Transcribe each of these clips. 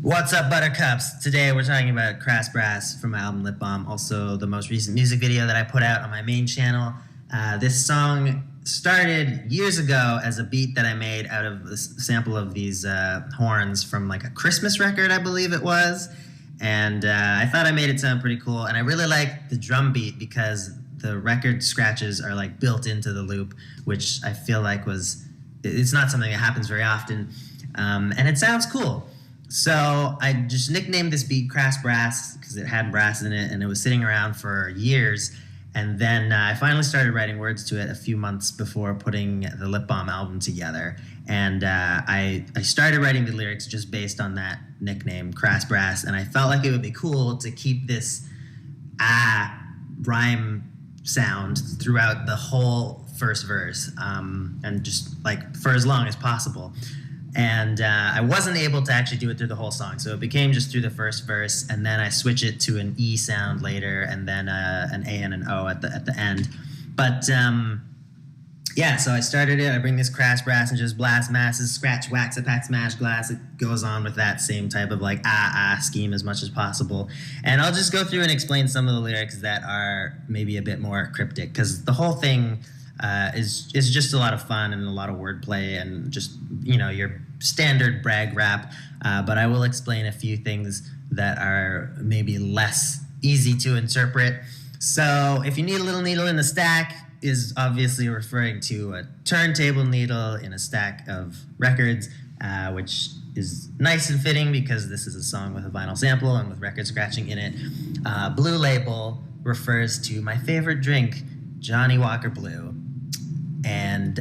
What's up, Buttercups? Today we're talking about Crass Brass from my album Lip Balm, also the most recent music video that I put out on my main channel. This song started years ago as a beat that I made out of a sample of these horns from like a Christmas record, I believe it was. And I thought I made it sound pretty cool, and I really like the drum beat because the record scratches are like built into the loop, which I feel like it's not something that happens very often, and it sounds cool. So I just nicknamed this beat Crass Brass because it had brass in it, and it was sitting around for years. And then I finally started writing words to it a few months before putting the Lip Balm album together. And I started writing the lyrics just based on that nickname, Crass Brass, and I felt like it would be cool to keep this rhyme sound throughout the whole first verse, and just like for as long as possible. And I wasn't able to actually do it through the whole song, so it became just through the first verse, and then I switch it to an E sound later, and then an A and an O at the end. But yeah, so I started it. I bring this crass brass and just blast masses, scratch, wax, attack, smash, glass. It goes on with that same type of like scheme as much as possible. And I'll just go through and explain some of the lyrics that are maybe a bit more cryptic, because the whole thing is just a lot of fun and a lot of wordplay and just, you know, your standard brag rap. But I will explain a few things that are maybe less easy to interpret. So if you need a little needle in the stack is obviously referring to a turntable needle in a stack of records, which is nice and fitting because this is a song with a vinyl sample and with record scratching in it. Blue Label refers to my favorite drink, Johnny Walker Blue. And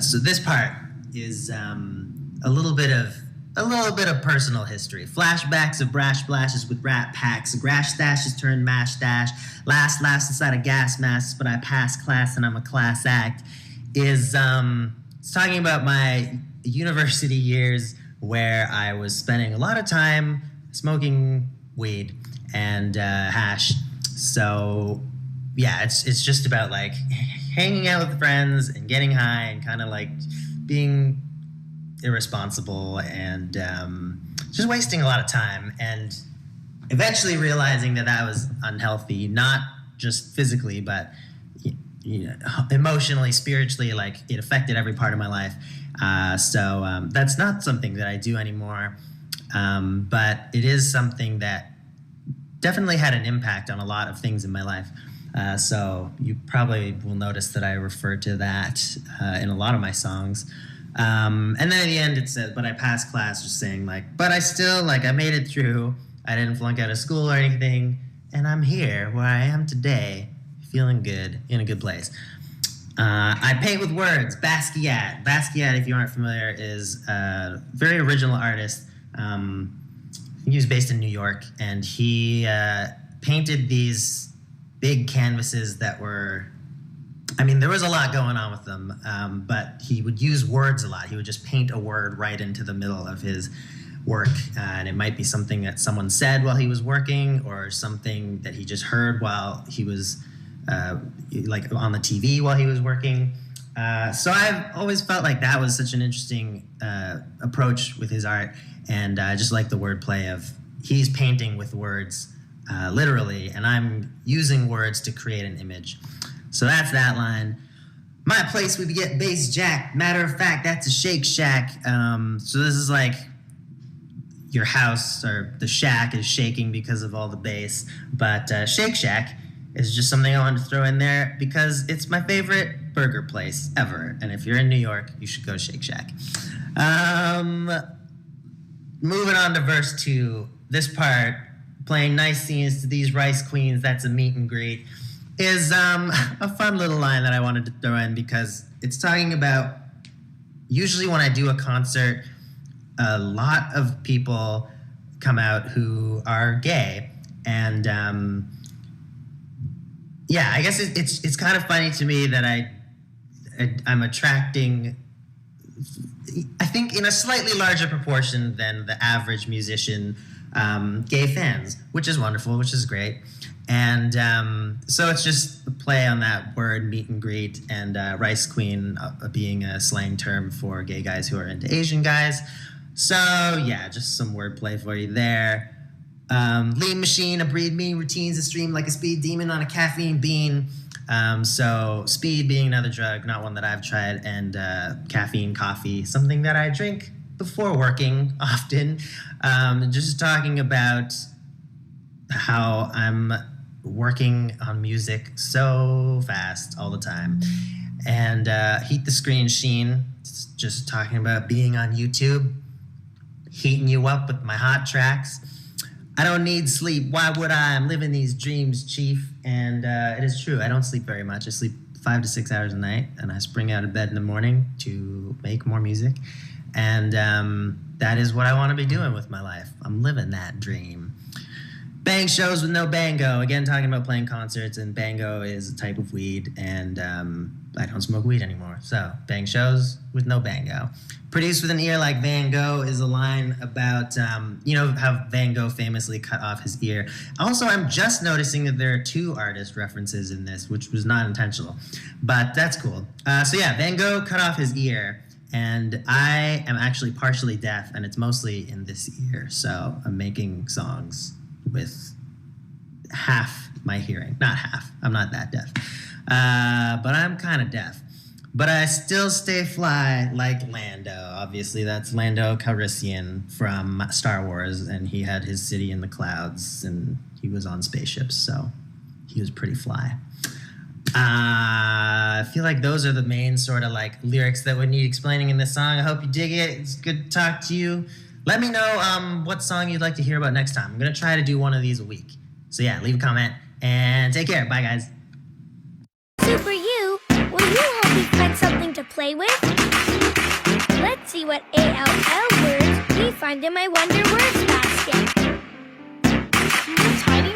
so this part is a little bit of personal history. Flashbacks of brash splashes with rat packs. Grash stashes turned mash stash. Last laughs inside of gas masks, but I pass class and I'm a class act. It's talking about my university years where I was spending a lot of time smoking weed and hash. So yeah, it's just about like hanging out with friends and getting high and kind of like being irresponsible and just wasting a lot of time, and eventually realizing that was unhealthy, not just physically, but you know, emotionally, spiritually. Like it affected every part of my life. So that's not something that I do anymore, but it is something that definitely had an impact on a lot of things in my life. So you probably will notice that I refer to that in a lot of my songs. And then at the end it says, but I passed class, just saying like, but I still, like, I made it through. I didn't flunk out of school or anything. And I'm here where I am today, feeling good, in a good place. I paint with words, Basquiat. Basquiat, if you aren't familiar, is a very original artist. He was based in New York, and he painted these big canvases that were, I mean, there was a lot going on with them, but he would use words a lot. He would just paint a word right into the middle of his work, and it might be something that someone said while he was working, or something that he just heard while he was like on the TV while he was working. So I've always felt like that was such an interesting approach with his art, and I just like the wordplay of he's painting with words, literally, and I'm using words to create an image. So that's that line. My place we get bass jack. Matter of fact, that's a Shake Shack. So this is like your house, or the shack is shaking because of all the bass. But Shake Shack is just something I wanted to throw in there because it's my favorite burger place ever. And if you're in New York, you should go to Shake Shack. Moving on to verse 2. This part, playing nice scenes to these rice queens, that's a meet and greet, is a fun little line that I wanted to throw in because it's talking about, usually when I do a concert, a lot of people come out who are gay, and yeah, I guess it's kind of funny to me that I'm attracting, I think in a slightly larger proportion than the average musician, gay fans, which is wonderful, which is great. And so it's just a play on that word, meet and greet, and rice queen being a slang term for gay guys who are into Asian guys. So yeah, just some wordplay for you there. Lean machine, a breed me, routines a stream like a speed demon on a caffeine bean. So speed being another drug, not one that I've tried, and caffeine, coffee, something that I drink before working often. Just talking about how I'm working on music so fast all the time. And Heat the Screen Sheen, just talking about being on YouTube, heating you up with my hot tracks. I don't need sleep. Why would I? I'm living these dreams, Chief. And it is true. I don't sleep very much. I sleep 5 to 6 hours a night, and I spring out of bed in the morning to make more music. And that is what I want to be doing with my life. I'm living that dream. Bang shows with no bango. Again, talking about playing concerts, and bango is a type of weed, and I don't smoke weed anymore. So, bang shows with no bango. Produced with an ear like Van Gogh is a line about, you know, how Van Gogh famously cut off his ear. Also, I'm just noticing that there are 2 artist references in this, which was not intentional, but that's cool. So yeah, Van Gogh cut off his ear, and I am actually partially deaf, and it's mostly in this ear. So I'm making songs with half my hearing. Not half, I'm not that deaf. But I'm kind of deaf. But I still stay fly like Lando. Obviously, that's Lando Calrissian from Star Wars, and he had his city in the clouds, and he was on spaceships, so he was pretty fly. I feel like those are the main sort of like lyrics that would need explaining in this song. I hope you dig it. It's good to talk to you. Let me know what song you'd like to hear about next time. I'm going to try to do one of these a week. So yeah, leave a comment, and take care. Bye, guys. Super You, will you help me find something to play with? Let's see what ALL words we find in my Wonder Words basket. You have tied